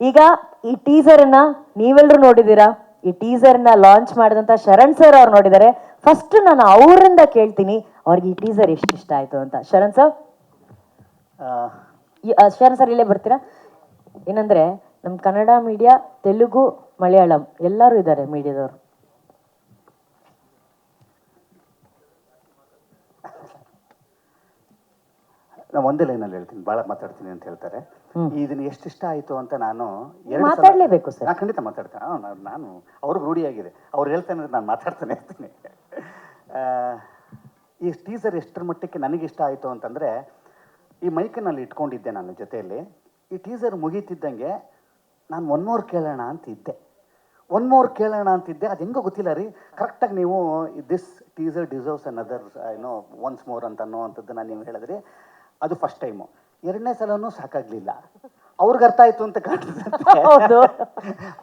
ಈಗ ಈ ಟೀಸರ್ನ ನೀವೆಲ್ಲರೂ ನೋಡಿದ್ದೀರಾ. ಈ ಟೀಸರ್ನ ಲಾಂಚ್ ಮಾಡಿದಂಥ ಶರಣ್ ಸರ್ ಅವ್ರು ನೋಡಿದ್ದಾರೆ. ಫಸ್ಟ್ ನಾನು ಅವರಿಂದ ಕೇಳ್ತೀನಿ ಅವ್ರಿಗೆ ಈ ಟೀಸರ್ ಎಷ್ಟು ಇಷ್ಟ ಆಯಿತು ಅಂತ. ಶರಣ್ ಸರ್, ಶರಣ್ ಸರ್ ಇಲ್ಲೇ ಬರ್ತೀರಾ? ಏನಂದರೆ ನಮ್ಮ ಕನ್ನಡ ಮೀಡಿಯಾ, ತೆಲುಗು, ಮಲಯಾಳಂ ಎಲ್ಲರೂ ಇದ್ದಾರೆ ಮೀಡಿಯಾದವರು. ನಾನು ಒಂದೇ ಲೈನಲ್ಲಿ ಹೇಳ್ತೀನಿ, ಭಾಳ ಮಾತಾಡ್ತೀನಿ ಅಂತ ಹೇಳ್ತಾರೆ. ಇದನ್ನು ಎಷ್ಟು ಇಷ್ಟ ಆಯಿತು ಅಂತ ನಾನು ಮಾತಾಡಲೇಬೇಕು ಸರ್. ನಾನು ಖಂಡಿತ ಮಾತಾಡ್ತೇನೆ. ನಾನು ಅವ್ರಿಗೆ ರೂಢಿಯಾಗಿದೆ, ಅವ್ರು ಹೇಳ್ತಾನೆ ನಾನು ಮಾತಾಡ್ತಾನೆ ಇರ್ತೀನಿ. ಈ ಟೀಸರ್ ಎಷ್ಟರ ಮಟ್ಟಕ್ಕೆ ನನಗೆ ಇಷ್ಟ ಆಯಿತು ಅಂತಂದರೆ, ಈ ಮೈಕನಲ್ಲಿ ಇಟ್ಕೊಂಡಿದ್ದೆ ನಾನು ಜೊತೆಯಲ್ಲಿ. ಈ ಟೀಸರ್ ಮುಗೀತಿದ್ದಂಗೆ ನಾನು ಒನ್ ಮೋರ್ ಕೇಳೋಣ ಅಂತಿದ್ದೆ. ಒನ್ ಮೋರ್ ಕೇಳೋಣ ಅಂತಿದ್ದೆ. ಅದು ಹೆಂಗೋ ಗೊತ್ತಿಲ್ಲ ರೀ, ಕರೆಕ್ಟಾಗಿ ನೀವು this teaser deserves another once more ಅಂತ ಅನ್ನೋವಂಥದ್ದನ್ನು ನೀವು ಹೇಳಿದ್ರಿ. ಅದು ಫಸ್ಟ್ ಟೈಮು. ಎರಡನೇ ಸಲನೂ ಸಾಕಾಗಲಿಲ್ಲ. ಅವ್ರಿಗೆ ಅರ್ಥ ಆಯಿತು ಅಂತ ಕಾಣಿಸುತ್ತೆ.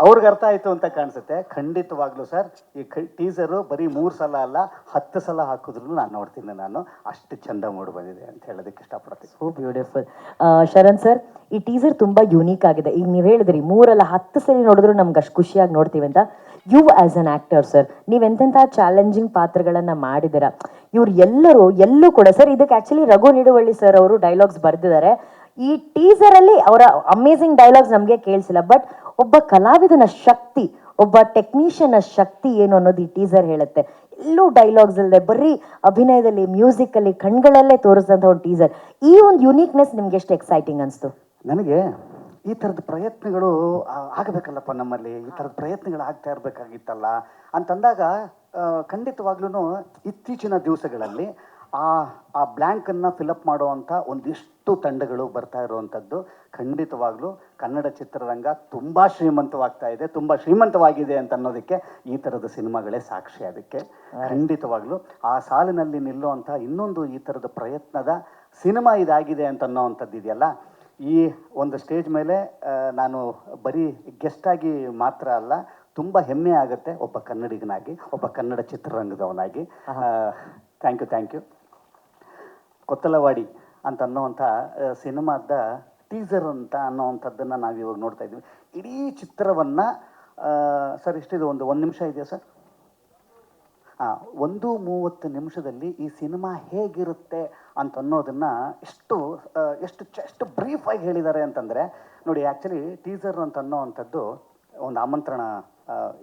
ಅವ್ರಿಗೆ ಅರ್ಥ ಆಯಿತು ಅಂತ ಕಾಣಿಸುತ್ತೆ. ಖಂಡಿತವಾಗ್ಲೂ ಸರ್, ಈ ಟೀಸರು ಬರೀ 3 ಸಲ ಅಲ್ಲ 10 ಸಲ ಹಾಕಿದ್ರು ನಾನು ನೋಡ್ತೀನಿ. ನಾನು ಅಷ್ಟು ಚಂದ ಮೂಡಿ ಬಂದಿದೆ ಅಂತ ಹೇಳೋದಕ್ಕೆ ಇಷ್ಟಪಡ್ತೀನಿ. So beautiful. ಶರಣ್ ಸರ್, ಈ ಟೀಸರ್ ತುಂಬ ಯೂನಿಕ್ ಆಗಿದೆ. ಈಗ ನೀವು ಹೇಳಿದ್ರಿ 3 ಅಲ್ಲ 10 ಸಲ ನೋಡಿದ್ರು ನಮ್ಗೆ ಅಷ್ಟು ಖುಷಿಯಾಗಿ ನೋಡ್ತೀವಿ ಅಂತ. You as an actor sir, ನೀವು ಎಂತೆಂಥ ಚಾಲೆಂಜಿಂಗ್ ಪಾತ್ರಗಳನ್ನು ಮಾಡಿದ್ದೀರಾ. ಇವ್ರು ಎಲ್ಲೂ ಕೂಡ ಸರ್, ಇದಕ್ಕೆ ಆ್ಯಕ್ಚುಲಿ ರಘು ನಿಡುವಳ್ಳಿ ಸರ್ ಅವರು ಡೈಲಾಗ್ಸ್ ಬರೆದಿದ್ದಾರೆ. ಈ ಟೀಸರಲ್ಲಿ ಅವರ ಅಮೇಝಿಂಗ್ ಡೈಲಾಗ್ಸ್ ನಮಗೆ ಕೇಳಿಸಿಲ್ಲ. ಬಟ್ ಒಬ್ಬ ಕಲಾವಿದನ ಶಕ್ತಿ, ಒಬ್ಬ ಟೆಕ್ನಿಷಿಯನ್ ಶಕ್ತಿ ಏನು ಅನ್ನೋದು ಈ ಟೀಸರ್ ಹೇಳುತ್ತೆ. ಎಲ್ಲೂ ಡೈಲಾಗ್ಸ್ ಅಲ್ಲದೆ ಬರೀ ಅಭಿನಯದಲ್ಲಿ, ಮ್ಯೂಸಿಕಲ್ಲಿ, ಕಣ್ಗಳಲ್ಲೇ ತೋರಿಸಿದಂಥ ಒಂದು ಟೀಸರ್. ಈ ಒಂದು ಯುನೀಕ್ನೆಸ್ ನಿಮ್ಗೆ ಎಷ್ಟು ಎಕ್ಸೈಟಿಂಗ್ ಅನಿಸ್ತು? ನನಗೆ ಈ ಥರದ ಪ್ರಯತ್ನಗಳು ಆಗಬೇಕಲ್ಲಪ್ಪ, ನಮ್ಮಲ್ಲಿ ಈ ಥರದ ಪ್ರಯತ್ನಗಳು ಆಗ್ತಾ ಇರಬೇಕಾಗಿತ್ತಲ್ಲ ಅಂತಂದಾಗ ಖಂಡಿತವಾಗ್ಲೂ ಇತ್ತೀಚಿನ ದಿವಸಗಳಲ್ಲಿ ಆ ಬ್ಲ್ಯಾಂಕನ್ನು ಫಿಲಪ್ ಮಾಡುವಂಥ ಒಂದಿಷ್ಟು ತಂಡಗಳು ಬರ್ತಾ ಇರುವಂಥದ್ದು ಖಂಡಿತವಾಗ್ಲೂ ಕನ್ನಡ ಚಿತ್ರರಂಗ ತುಂಬ ಶ್ರೀಮಂತವಾಗ್ತಾ ಇದೆ, ತುಂಬ ಶ್ರೀಮಂತವಾಗಿದೆ ಅಂತ ಅನ್ನೋದಕ್ಕೆ ಈ ಥರದ ಸಿನಿಮಾಗಳೇ ಸಾಕ್ಷಿ. ಅದಕ್ಕೆ ಖಂಡಿತವಾಗ್ಲೂ ಆ ಸಾಲಿನಲ್ಲಿ ನಿಲ್ಲುವಂಥ ಇನ್ನೊಂದು ಈ ಥರದ ಪ್ರಯತ್ನದ ಸಿನಿಮಾ ಇದಾಗಿದೆ ಅಂತ ಅನ್ನೋವಂಥದ್ದು ಇದೆಯಲ್ಲ. ಈ ಒಂದು ಸ್ಟೇಜ್ ಮೇಲೆ ನಾನು ಬರೀ ಗೆಸ್ಟಾಗಿ ಮಾತ್ರ ಅಲ್ಲ, ತುಂಬ ಹೆಮ್ಮೆ ಆಗುತ್ತೆ ಒಬ್ಬ ಕನ್ನಡಿಗನಾಗಿ, ಒಬ್ಬ ಕನ್ನಡ ಚಿತ್ರರಂಗದವನಾಗಿ. Thank you. ಕೊತ್ತಲವಾಡಿ ಅಂತ ಅನ್ನೋವಂಥ ಸಿನಿಮಾದ ಟೀಸರ್ ಅಂತ ಅನ್ನೋವಂಥದ್ದನ್ನು ನಾವು ಇವಾಗ ನೋಡ್ತಾ ಇದ್ದೀವಿ. ಇಡೀ ಚಿತ್ರವನ್ನು ಸರ್ ಇಷ್ಟಿದೆ, ಒಂದು ನಿಮಿಷ ಇದೆಯಾ ಸರ್? 1:30 ನಿಮಿಷದಲ್ಲಿ ಈ ಸಿನಿಮಾ ಹೇಗಿರುತ್ತೆ ಅಂತ ಅನ್ನೋದನ್ನು ಎಷ್ಟು ಬ್ರೀಫಾಗಿ ಹೇಳಿದ್ದಾರೆ ಅಂತಂದರೆ ನೋಡಿ. ಆ್ಯಕ್ಚುಲಿ ಟೀಸರ್ ಅಂತ ಅನ್ನೋವಂಥದ್ದು ಒಂದು ಆಮಂತ್ರಣ,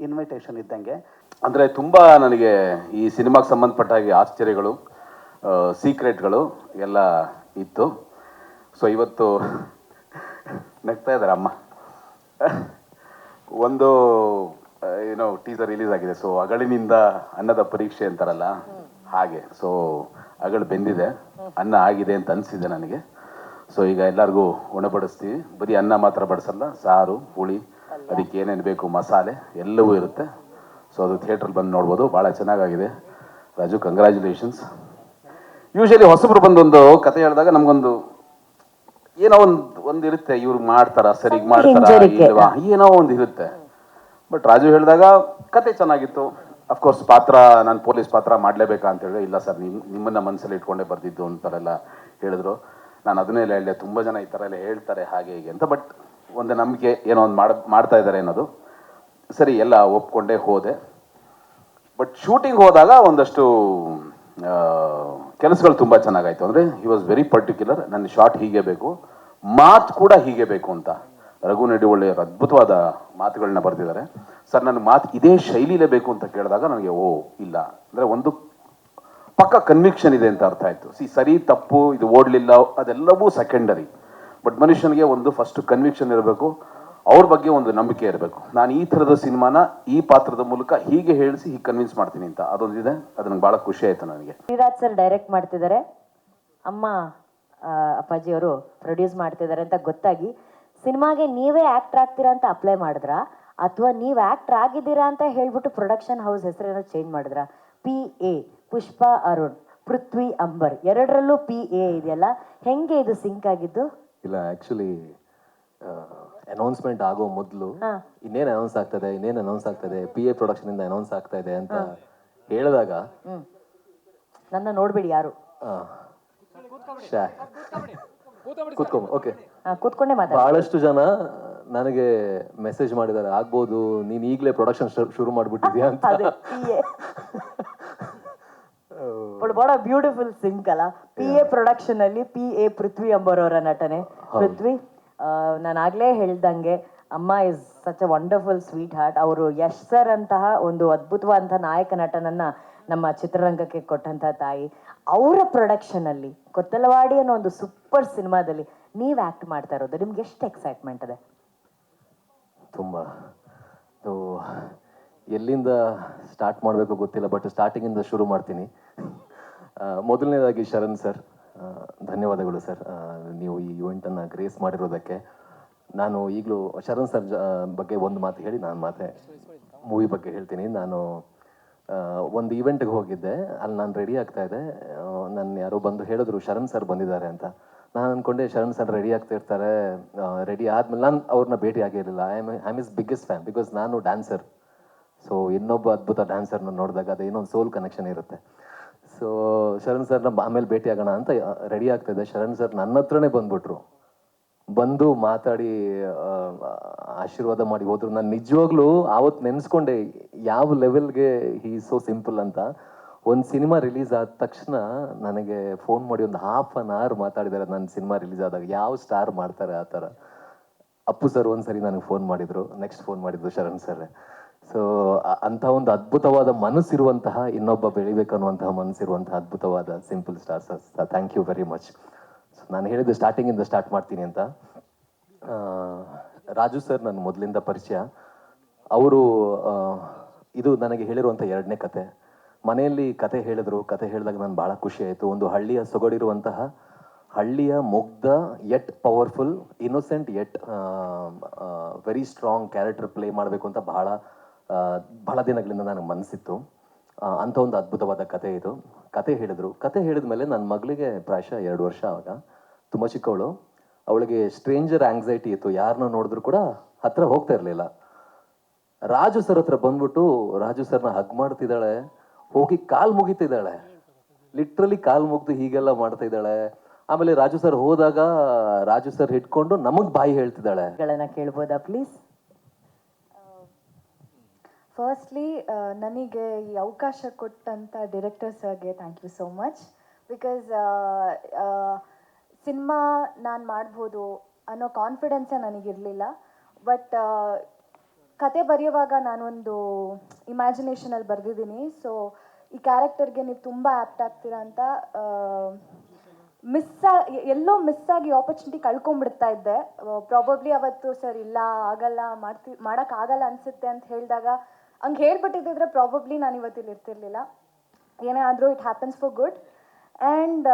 ಇನ್ವಿಟೇಷನ್ ಇದ್ದಂಗೆ. ಅಂದರೆ ತುಂಬ ನನಗೆ ಈ ಸಿನಿಮಾಗೆ ಸಂಬಂಧಪಟ್ಟ ಹಾಗೆ ಆಶ್ಚರ್ಯಗಳು, ಸೀಕ್ರೆಟ್ಗಳು ಎಲ್ಲ ಇತ್ತು. ಸೊ ಇವತ್ತು ನಗ್ತಾ ಇದ್ದಾರೆ ಅಮ್ಮ. ಒಂದು ಟೀಸರ್ ರಿಲೀಸ್ ಆಗಿದೆ. ಸೊ ಅಗಳಿನಿಂದ ಅನ್ನದ ಪರೀಕ್ಷೆ ಅಂತಾರಲ್ಲ ಹಾಗೆ. ಸೊ ಅಗಳು ಬೆಂದಿದೆ, ಅನ್ನ ಆಗಿದೆ ಅಂತ ಅನಿಸಿದೆ ನನಗೆ. ಸೊ ಈಗ ಎಲ್ಲರಿಗೂ ಉಣಬಡಿಸ್ತೀವಿ. ಬರೀ ಅನ್ನ ಮಾತ್ರ ಬಡಿಸಲ್ಲ, ಸಾರು, ಹುಳಿ, ಅದಕ್ಕೆ ಏನೇನು ಬೇಕು ಮಸಾಲೆ ಎಲ್ಲವೂ ಇರುತ್ತೆ. ಸೊ ಅದು ಥಿಯೇಟ್ರಲ್ಲಿ ಬಂದು ನೋಡ್ಬೋದು. ಭಾಳ ಚೆನ್ನಾಗಾಗಿದೆ. ರಾಜು, ಕಂಗ್ರ್ಯಾಚುಲೇಷನ್ಸ್. ಯೂಶಲಿ ಹೊಸಬ್ರು ಬಂದೊಂದು ಕತೆ ಹೇಳಿದಾಗ ನಮಗೊಂದು ಏನೋ ಒಂದು ಇರುತ್ತೆ, ಇವ್ರು ಮಾಡ್ತಾರ ಸರಿಗೆ ಮಾಡ್ತಾರ ಇಲ್ವಾ, ಏನೋ ಒಂದು ಇರುತ್ತೆ. ಬಟ್ ರಾಜು ಹೇಳಿದಾಗ ಕತೆ ಚೆನ್ನಾಗಿತ್ತು. ಅಫ್ಕೋರ್ಸ್ ಪಾತ್ರ, ನಾನು ಪೊಲೀಸ್ ಪಾತ್ರ ಮಾಡಲೇಬೇಕಾ ಅಂತ ಹೇಳಿದ್ರೆ, ಇಲ್ಲ ಸರ್ ನಿಮ್ಮನ್ನ ಮನಸ್ಸಲ್ಲಿ ಇಟ್ಕೊಂಡೇ ಬರ್ತಿದ್ದು ಅಂತಾರೆಲ್ಲ ಹೇಳಿದ್ರು. ನಾನು ಅದನ್ನೇ ಹೇಳಿದೆ, ತುಂಬ ಜನ ಈ ಥರ ಎಲ್ಲ ಹೇಳ್ತಾರೆ ಹಾಗೆ ಹೀಗೆ ಅಂತ. ಬಟ್ ಒಂದು ನಂಬಿಕೆ, ಏನೋ ಒಂದು ಮಾಡ್ತಾ ಇದ್ದಾರೆ ಅನ್ನೋದು ಸರಿ, ಎಲ್ಲ ಒಪ್ಕೊಂಡೇ ಹೋದೆ. ಬಟ್ ಶೂಟಿಂಗ್ ಹೋದಾಗ ಒಂದಷ್ಟು ಕೆಲಸಗಳು ತುಂಬ ಚೆನ್ನಾಗಾಯ್ತು. ಅಂದರೆ ಹಿ ವಾಸ್ ವೆರಿ ಪರ್ಟಿಕ್ಯುಲರ್. ನನ್ನ ಶಾರ್ಟ್ ಹೀಗೆ ಬೇಕು, ಮಾತು ಕೂಡ ಹೀಗೆ ಬೇಕು ಅಂತ. ರಘು ನಡಿವಳ್ಳಿಯವರು ಅದ್ಭುತವಾದ ಮಾತುಗಳನ್ನ ಬರೆದಿದ್ದಾರೆ. ಸರ್ ನನ್ನ ಮಾತು ಇದೇ ಶೈಲಿಲೇ ಬೇಕು ಅಂತ ಕೇಳಿದಾಗ ನನಗೆ ಇಲ್ಲ, ಅಂದರೆ ಒಂದು ಪಕ್ಕ ಕನ್ವಿಕ್ಷನ್ ಇದೆ ಅಂತ ಅರ್ಥ ಆಯಿತು. ಸರಿ ತಪ್ಪು ಇದು ಓಡಲಿಲ್ಲ ಅದೆಲ್ಲವೂ ಸೆಕೆಂಡರಿ. ಬಟ್ ಮನುಷ್ಯನಿಗೆ ಒಂದು ಫಸ್ಟ್ ಕನ್ವಿಕ್ಷನ್ ಇರಬೇಕು, ಅವ್ರ ಬಗ್ಗೆ ಒಂದು ನಂಬಿಕೆ ಇರಬೇಕು. ನಾನು ಈ ಥರದ ಸಿನಿಮಾನ ಈ ಪಾತ್ರದ ಮೂಲಕ ಹೀಗೆ ಹೇಳಿಸಿ ಹೀಗೆ ಕನ್ವಿನ್ಸ್ ಮಾಡ್ತೀನಿ ಅಂತ ಅದೊಂದಿದೆ. ಅದು ನಂಗೆ ಭಾಳ ಖುಷಿ ಆಯಿತು ನನಗೆ. ಶ್ರೀರಾಜ್ ಸರ್ ಡೈರೆಕ್ಟ್ ಮಾಡ್ತಿದ್ದಾರೆ, ಅಮ್ಮ ಅಪ್ಪಾಜಿ ಅವರು ಪ್ರೊಡ್ಯೂಸ್ ಮಾಡ್ತಿದ್ದಾರೆ ಅಂತ ಗೊತ್ತಾಗಿ ಸಿನಿಮಾಗೆ ನೀವೇ ಆ್ಯಕ್ಟರ್ ಆಗ್ತೀರಾ ಅಂತ ಅಪ್ಲೈ ಮಾಡಿದ್ರಾ, ಅಥವಾ ನೀವು ಆ್ಯಕ್ಟರ್ ಆಗಿದ್ದೀರಾ ಅಂತ ಹೇಳ್ಬಿಟ್ಟು ಪ್ರೊಡಕ್ಷನ್ ಹೌಸ್ ಹೆಸರೇನೋ ಚೇಂಜ್ ಮಾಡಿದ್ರಾ? PA ಪುಷ್ಪ ಅರುಣ್, ಪೃಥ್ವಿ ಅಂಬರ್, ಎರಡರಲ್ಲೂ PA ಇದೆಯಲ್ಲ, ಹೆಂಗೆ ಇದು ಸಿಂಕ್ ಆಗಿದ್ದು? ಇಲ್ಲ, ಆ್ಯಕ್ಚುಲಿ ಅನೌನ್ಸ್ಮೆಂಟ್ ಆಗೋ ಮೊದಲು ಇನ್ನೇನು ಅನೌನ್ಸ್ ಆಗ್ತದೆ PA ಪ್ರೊಡಕ್ಷನ್ ಇಂದ ಅನೌನ್ಸ್ ಆಗ್ತಾ ಇದೆ ಅಂತ ಹೇಳಿದಾಗ ನನ್ನ ನೋಡ್ಬೇಡಿ ಯಾರು, ಕೂತ್ಕೊಂಡೆ ಮಾತಾಡ ಕೂತ್ಕೊಂಡೆ ಮಾತಾಡ ಬಹಳಷ್ಟು ಜನ ನನಗೆ ಮೆಸೇಜ್ ಮಾಡಿದ್ದಾರೆ, ಆಗ್ಬೋದು ನೀನು ಈಗಲೇ ಪ್ರೊಡಕ್ಷನ್ ಶುರು ಮಾಡಿಬಿಟ್ಟಿದ್ಯಾ ಅಂತ. ಅದೇ ವಾಟ್ ಅ ಬ್ಯೂಟಿಫುಲ್ ಸಿಂಕ್ ಅಲ್ಲ. PA ಪ್ರೊಡಕ್ಷನ್ ಅಲ್ಲಿ PA ಪೃಥ್ವಿ ಅಂಬೋರವರ ನಟನೆ. ಪೃಥ್ವಿ, ನಾನು ಆಗ್ಲೇ ಹೇಳ್ದಂಗೆ ಅಮ್ಮ is such a wonderful sweet heart. ಅವರು ಯಶ್ ಸರ್ ಅಂತಹ ಒಂದು ಅದ್ಭುತವಾದಂತಹ ನಾಯಕ ನಟನನ್ನ ನಮ್ಮ ಚಿತ್ರರಂಗಕ್ಕೆ ಕೊಟ್ಟಂತ ತಾಯಿ. ಅವರ ಪ್ರೊಡಕ್ಷನ್ ಅಲ್ಲಿ ಕೊತ್ತಲವಾಡಿ ಅನ್ನೋ ಒಂದು ಸೂಪರ್ ಸಿನಿಮಾದಲ್ಲಿ ನೀವ್ ಆಕ್ಟ್ ಮಾಡ್ತಾ ಇರೋದು ನಿಮ್ಗೆ ಎಷ್ಟು ಎಕ್ಸೈಟ್ಮೆಂಟ್ ಇದೆ? ತುಂಬ ಎಲ್ಲಿಂದ ಸ್ಟಾರ್ಟ್ ಮಾಡಬೇಕು ಗೊತ್ತಿಲ್ಲ, ಬಟ್ ಸ್ಟಾರ್ಟಿಂಗಿಂದ ಶುರು ಮಾಡ್ತೀನಿ. ಮೊದಲನೇದಾಗಿ ಶರಣ್ ಸರ್, ಧನ್ಯವಾದಗಳು ಸರ್, ನೀವು ಈ ಇವೆಂಟನ್ನು ಗ್ರೇಸ್ ಮಾಡಿರೋದಕ್ಕೆ. ನಾನು ಈಗಲೂ ಶರಣ್ ಸರ್ ಬಗ್ಗೆ ಒಂದು ಮಾತು ಹೇಳಿ ನಾನು ಮಾತೆ ಮೂವಿ ಬಗ್ಗೆ ಹೇಳ್ತೀನಿ. ನಾನು ಒಂದು ಇವೆಂಟ್ಗೆ ಹೋಗಿದ್ದೆ, ಅಲ್ಲಿ ನಾನು ರೆಡಿ ಆಗ್ತಾ ಇದ್ದೆ. ನನ್ನ ಯಾರೋ ಬಂದು ಹೇಳಿದ್ರು ಶರಣ್ ಸರ್ ಬಂದಿದ್ದಾರೆ ಅಂತ. ನಾನು ಅಂದ್ಕೊಂಡೆ ಶರಣ್ ಸರ್ ರೆಡಿ ಆಗ್ತಾ ಇರ್ತಾರೆ. ರೆಡಿ ಆದಮೇಲೆ ನಾನು ಅವ್ರನ್ನ ಭೇಟಿ ಆಗಿರಲಿಲ್ಲ. I am is biggest fan, because ನಾನು ಡ್ಯಾನ್ಸರ್. ಸೊ ಇನ್ನೊಬ್ಬ ಅದ್ಭುತ ಡ್ಯಾನ್ಸರ್ನ ನೋಡಿದಾಗ ಅದೇನೋ ಒಂದು ಸೋಲ್ ಕನೆಕ್ಷನ್ ಇರುತ್ತೆ. ಸೊ ಶರಣ್ ಸರ್ನ ಆಮೇಲೆ ಭೇಟಿ ಆಗೋಣ ಅಂತ ರೆಡಿ ಆಗ್ತಾಯಿದ್ದೆ. ಶರಣ್ ಸರ್ ನನ್ನ ಹತ್ರನೇ ಬಂದ್ಬಿಟ್ರು, ಬಂದು ಮಾತಾಡಿ ಆಶೀರ್ವಾದ ಮಾಡಿ ಹೋದ್ರು. ನಾನು ನಿಜವಾಗ್ಲೂ ಆವತ್ತು ನೆನೆಸ್ಕೊಂಡೆ ಯಾವ ಲೆವೆಲ್ಗೆ ಹೀ ಸೋ ಸಿಂಪಲ್ ಅಂತ. ಒಂದು ಸಿನಿಮಾ ರಿಲೀಸ್ ಆದ ತಕ್ಷಣ ನನಗೆ ಫೋನ್ ಮಾಡಿ ಒಂದು ½ ಮಾತಾಡಿದ್ದಾರೆ. ನನ್ನ ಸಿನಿಮಾ ರಿಲೀಸ್ ಆದಾಗ ಯಾವ ಸ್ಟಾರ್ ಮಾಡ್ತಾರೆ ಆ ಥರ. ಅಪ್ಪು ಸರ್ ಒಂದ್ಸರಿ ನನಗೆ ಫೋನ್ ಮಾಡಿದ್ರು, ನೆಕ್ಸ್ಟ್ ಫೋನ್ ಮಾಡಿದ್ರು ಶರಣ್ ಸರ್. ಸೊ ಅಂಥ ಒಂದು ಅದ್ಭುತವಾದ ಮನಸ್ಸಿರುವಂತಹ, ಇನ್ನೊಬ್ಬ ಬೆಳಿಬೇಕನ್ನುವಂತಹ ಮನಸ್ಸಿರುವಂತಹ ಅದ್ಭುತವಾದ simple stars. Thank you very much. So ನಾನು ಹೇಳಿದ್ದು ಸ್ಟಾರ್ಟಿಂಗಿಂದ ಸ್ಟಾರ್ಟ್ ಮಾಡ್ತೀನಿ ಅಂತ. ರಾಜು ಸರ್ ನನ್ನ ಮೊದಲಿಂದ ಪರಿಚಯ. ಅವರು ಇದು ನನಗೆ ಹೇಳಿರುವಂಥ 2ನೇ ಕತೆ. ಮನೆಯಲ್ಲಿ ಕತೆ ಹೇಳಿದ್ರು, ಕತೆ ಹೇಳಿದಾಗ ನಾನು ಭಾಳ ಖುಷಿ ಆಯಿತು. ಒಂದು ಹಳ್ಳಿಯ ಸೊಗಡಿರುವಂತಹ, ಹಳ್ಳಿಯ ಮುಗ್ಧ yet powerful, innocent yet very strong character play ಮಾಡಬೇಕು ಅಂತ ಬಹಳ ದಿನಗಳಿಂದ ನನಗೆ ಮನಸ್ಸಿತ್ತು. ಅಂಥ ಒಂದು ಅದ್ಭುತವಾದ ಕತೆ ಇದು. ಕತೆ ಹೇಳಿದ್ರು. ಕತೆ ಹೇಳಿದ ಮೇಲೆ ನನ್ನ ಮಗಳಿಗೆ ಪ್ರಾಯಶಃ 2 ವರ್ಷ ಆವಾಗ, ತುಂಬ ಚಿಕ್ಕವಳು. ಅವಳಿಗೆ ಸ್ಟ್ರೇಂಜರ್ ಆಂಗ್ಸೈಟಿ ಇತ್ತು, ಯಾರನ್ನ ನೋಡಿದ್ರು ಕೂಡ ಹತ್ರ ಹೋಗ್ತಾ ಇರಲಿಲ್ಲ. ರಾಜು ಸರ್ ಹತ್ರ ಬಂದ್ಬಿಟ್ಟು ರಾಜು ಸರ್ನ ಹಗ್ ಮಾಡ್ತಿದ್ದಾಳೆ, ಹೋಗಿ ಕಾಲು ಮುಗಿತಿದ್ದಾಳೆ, ಲಿಟ್ರಲಿ ಕಾಲು ಮುಗ್ದು ಹೀಗೆಲ್ಲ ಮಾಡ್ತಾ ಇದ್ದಾಳೆ. ಆಮೇಲೆ ರಾಜು ಸರ್ ಹೋದಾಗ ರಾಜು ಸರ್ ಹಿಡ್ಕೊಂಡು ನಮಗ್ ಬಾಯಿ ಹೇಳ್ತಿದ್ದಾಳೆ. ಕೇಳ್ಬೋದಾ ಪ್ಲೀಸ್? ಫಸ್ಟ್ಲಿ ನನಗೆ ಈ ಅವಕಾಶ ಕೊಟ್ಟಂಥ ಡೈರೆಕ್ಟರ್ ಸರ್ಗೆ thank you so much. Because cinema ನಾನು ಮಾಡ್ಬೋದು ಅನ್ನೋ ಕಾನ್ಫಿಡೆನ್ಸೇ ನನಗಿರಲಿಲ್ಲ. ಬಟ್ ಕತೆ ಬರೆಯುವಾಗ ನಾನೊಂದು ಇಮ್ಯಾಜಿನೇಷನಲ್ಲಿ ಬರೆದಿದ್ದೀನಿ. ಸೊ ಈ ಕ್ಯಾರೆಕ್ಟರ್ಗೆ ನೀವು ತುಂಬ ಆ್ಯಪ್ಟ್ ಆಗ್ತೀರಾ ಅಂತ ಎಲ್ಲೋ ಮಿಸ್ ಆಗಿ ಆಪರ್ಚುನಿಟಿ ಕಳ್ಕೊಂಡ್ಬಿಡ್ತಾ ಇದ್ದೆ. ಪ್ರಾಬಬ್ಲಿ ಅವತ್ತು ಸರ್ ಇಲ್ಲ ಆಗಲ್ಲ ಮಾಡೋಕ್ಕಾಗಲ್ಲ ಅನಿಸುತ್ತೆ ಅಂತ ಹೇಳಿದಾಗ ಹಂಗೆ ಹೇಳ್ಬಿಟ್ಟಿದ್ದಿದ್ರೆ ಪ್ರಾಬಬ್ಲಿ ನಾನು ಇವತ್ತಿಲ್ಲಿ ಇರ್ತಿರ್ಲಿಲ್ಲ. ಏನೇ ಆದರೂ it happens for good. And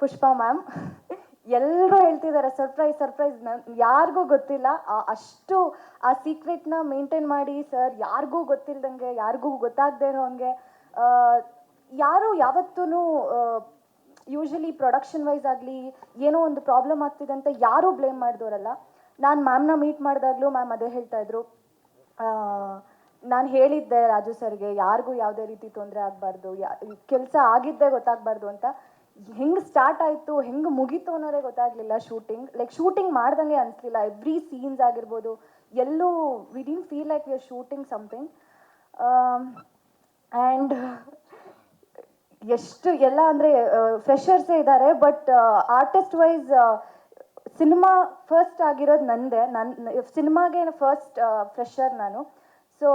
Pushpa ma'am ಎಲ್ಲರೂ ಹೇಳ್ತಿದ್ದಾರೆ ಸರ್ಪ್ರೈಸ್ ಸರ್ಪ್ರೈಸ್. ಯಾರಿಗೂ ಗೊತ್ತಿಲ್ಲ, ಅಷ್ಟು ಆ ಸೀಕ್ರೆಟ್ನ ಮೇಂಟೈನ್ ಮಾಡಿ ಸರ್ ಯಾರಿಗೂ ಗೊತ್ತಿಲ್ದಂಗೆ, ಯಾರಿಗೂ ಗೊತ್ತಾಗದೇ ಇರೋ ಹಂಗೆ. ಯಾರು ಯಾವತ್ತೂ ಯೂಶ್ವಲಿ ಪ್ರೊಡಕ್ಷನ್ ವೈಸ್ ಆಗಲಿ ಏನೋ ಒಂದು ಪ್ರಾಬ್ಲಮ್ ಆಗ್ತಿದೆ ಅಂತ ಯಾರೂ ಬ್ಲೇಮ್ ಮಾಡಿದವರಲ್ಲ. ನಾನು ಮ್ಯಾಮ್ನ ಮೀಟ್ ಮಾಡಿದಾಗಲೂ ಮ್ಯಾಮ್ ಅದೇ ಹೇಳ್ತಾಯಿದ್ರು, ನಾನು ಹೇಳಿದ್ದೆ ರಾಜು ಸರ್ಗೆ ಯಾರಿಗೂ ಯಾವುದೇ ರೀತಿ ತೊಂದರೆ ಆಗಬಾರ್ದು, ಕೆಲಸ ಆಗಿದ್ದೇ ಗೊತ್ತಾಗಬಾರ್ದು ಅಂತ. ಹೆಂಗೆ ಸ್ಟಾರ್ಟ್ ಆಯಿತು ಹೆಂಗೆ ಮುಗೀತು ಅನ್ನೋದೇ ಗೊತ್ತಾಗಲಿಲ್ಲ. ಶೂಟಿಂಗ್ ಮಾಡ್ದಂಗೆ ಅನಿಸ್ಲಿಲ್ಲ. ಎವ್ರಿ ಸೀನ್ಸ್ ಆಗಿರ್ಬೋದು ಎಲ್ಲೂ we didn't feel like we are shooting something. And ಎಷ್ಟು ಎಲ್ಲ ಅಂದರೆ ಫ್ರೆಷರ್ಸೇ ಇದ್ದಾರೆ. But artist wise cinema first ಆಗಿರೋದು ನಂದೇ. ಸಿನಿಮಾಗೆ ಫಸ್ಟ್ ಫ್ರೆಷರ್ ನಾನು. So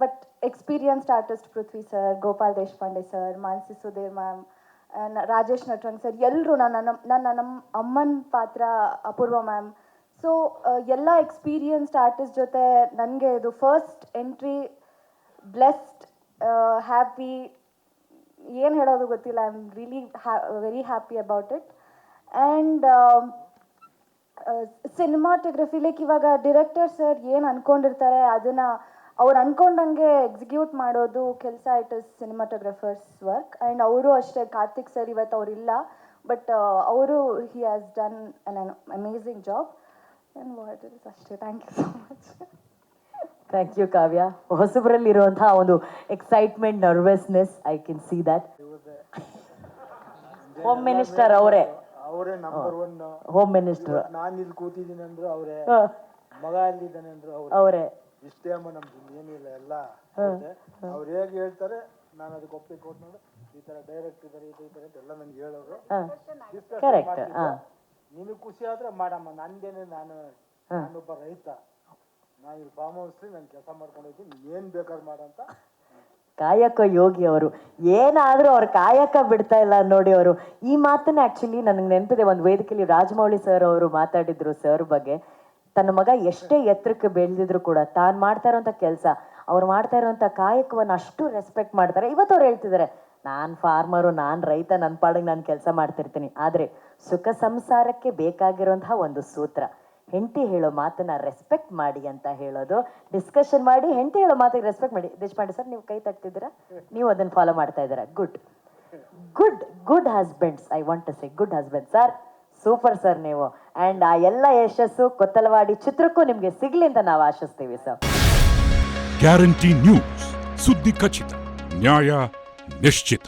but experienced artist Prithvi sir, Gopal Deshpande sir, Manasi Sudhir ma'am, Rajesh Natrang sir, ಎಲ್ಲರೂ ನಮ್ಮ ಅಮ್ಮನ ಪಾತ್ರ ಅಪೂರ್ವ ಮ್ಯಾಮ್. ಸೊ ಎಲ್ಲ ಎಕ್ಸ್ಪೀರಿಯನ್ಸ್ಡ್ ಆರ್ಟಿಸ್ಟ್ ಜೊತೆ ನನಗೆ ಇದು ಫಸ್ಟ್ ಎಂಟ್ರಿ. ಬ್ಲೆಸ್ಡ್, ಹ್ಯಾಪಿ, ಏನು ಹೇಳೋದು ಗೊತ್ತಿಲ್ಲ. I am really very happy about it. And cinematography like ಇವಾಗ ಡಿರೆಕ್ಟರ್ ಸರ್ ಏನು ಅಂದ್ಕೊಂಡಿರ್ತಾರೆ ಅದನ್ನು ಅವ್ರು ಅಂದ್ಕೊಂಡಂಗೆ ಎಕ್ಸಿಕ್ಯೂಟ್ ಮಾಡೋದು ಕೆಲಸ. It is cinematographer's work. And ಅವರು ಅಷ್ಟೇ, ಕಾರ್ತಿಕ್ ಸರ್ ಇವತ್ತು ಅವರಿಲ್ಲ, ಬಟ್ ಅವರು he has done an amazing job. And what is ಅಷ್ಟೇ. Thank you so much. Thank you Kavya. ಹೊಸಬರಲ್ಲಿರುವಂತಹ ಒಂದು excitement, nervousness, I can see that. Home minister ಅವರೇ ನಂಬರ್ 1 ಹೋಮ್ ಮಿನಿಸ್ಟರ್. ನಾನು ಇಲ್ಲಿ ಕೂತಿದ್ದೀನಿ ಅಂದ್ರೆ ಅವರೇ ಮಗ ಅಲ್ಲಿದ್ದಾನೆ ಅಂದ್ರು ಅವ್ರು ಅವರೇ ಇಷ್ಟೇ ಅಮ್ಮ ನಮ್ದು ಏನಿಲ್ಲ ಎಲ್ಲ ಅವ್ರು ಹೇಗೆ ಹೇಳ್ತಾರೆ ನಾನು ಅದಕ್ಕೆ ಒಪ್ಪಿಗೆ ಕೊಟ್ಟು ನೋಡು ಈ ತರ ಡೈರೆಕ್ಟ್ ಇದಾರೆ ಇದು ಇದಾರೆ ಅಂತ ಎಲ್ಲ ನನಗೆ ಹೇಳೋರು ಕರೆಕ್ಟ್ ಹಾಂ ನಿನಗೆ ಖುಷಿ ಆದ್ರೆ ಮಾಡಮ್ಮ ನಂದೇನೆ ನಾನೊಬ್ಬ ರೈತ ನಾನು ಇಲ್ಲಿ ಫಾರ್ಮ್ ಹೌಸ್ಲಿ ನಾನು ಕೆಲಸ ಮಾಡ್ಕೊಂಡು ಹೋಗ್ತೀನಿ ನೀನ್ ಏನ್ ಬೇಕಾದ್ರೆ ಮಾಡಂತ ಕಾಯಕ ಯೋಗಿ ಅವರು, ಏನಾದರೂ ಅವ್ರ ಕಾಯಕ ಬಿಡ್ತಾ ಇಲ್ಲ ನೋಡಿ ಅವರು. ಈ ಮಾತನ್ನ ಆ್ಯಕ್ಚುಲಿ ನನಗೆ ನೆನಪಿದೆ, ಒಂದು ವೇದಿಕೆಯಲ್ಲಿ ರಾಜಮೌಳಿ ಸರ್ ಅವರು ಮಾತಾಡಿದ್ರು ಸರ್ ಬಗ್ಗೆ. ತನ್ನ ಮಗ ಎಷ್ಟೇ ಎತ್ತರಕ್ಕೆ ಬೆಳೆದಿದ್ರು ಕೂಡ ತಾನು ಮಾಡ್ತಾ ಇರೋಂಥ ಕೆಲಸ, ಅವ್ರು ಮಾಡ್ತಾ ಇರೋಂಥ ಕಾಯಕವನ್ನು ಅಷ್ಟು ರೆಸ್ಪೆಕ್ಟ್ ಮಾಡ್ತಾರೆ. ಇವತ್ತು ಅವ್ರು ಹೇಳ್ತಿದ್ದಾರೆ, ನಾನು ಫಾರ್ಮರು, ನಾನು ರೈತ, ನನ್ನ ಪಾಡಿಗೆ ನಾನು ಕೆಲಸ ಮಾಡ್ತಿರ್ತೀನಿ. ಆದರೆ ಸುಖ ಸಂಸಾರಕ್ಕೆ ಬೇಕಾಗಿರೋಂತಹ ಒಂದು ಸೂತ್ರ, ಹೆಂಡತಿ ಹೇಳೋ ಮಾತನ್ನ ರೆಸ್ಪೆಕ್ಟ್ ಮಾಡಿ ಅಂತ ಹೇಳೋದು. ಡಿಸ್ಕಷನ್ ಮಾಡಿ ಹೆಂಡತಿ ಹೇಳೋ ಮಾತಿಗೆ ರೆಸ್ಪೆಕ್ಟ್ ಮಾಡಿ. ದೇಶಪಾಂಡೆ ಸರ್, ನೀವು ಕೈ ತಟ್ತಿದ್ದೀರಾ, ನೀವು ಅದನ್ನು ಫಾಲೋ ಮಾಡ್ತಾ ಇದ್ದೀರಾ. Good good good husbands, I want to say good husband sir. Super sir ನೀವು. ಆ್ಯಂಡ್ ಆ ಎಲ್ಲ ಯಶಸ್ಸು ಕೊತ್ತಲವಾಡಿ ಚಿತ್ರಕ್ಕೂ ನಿಮಗೆ ಸಿಗಲಿ ಅಂತ ನಾವು ಆಶಿಸ್ತೀವಿ ಸರ್. ಗ್ಯಾರಂಟಿ ನ್ಯೂಸ್, ಸುದ್ದಿ ಖಚಿತ, ನ್ಯಾಯ ನಿಶ್ಚಿತ.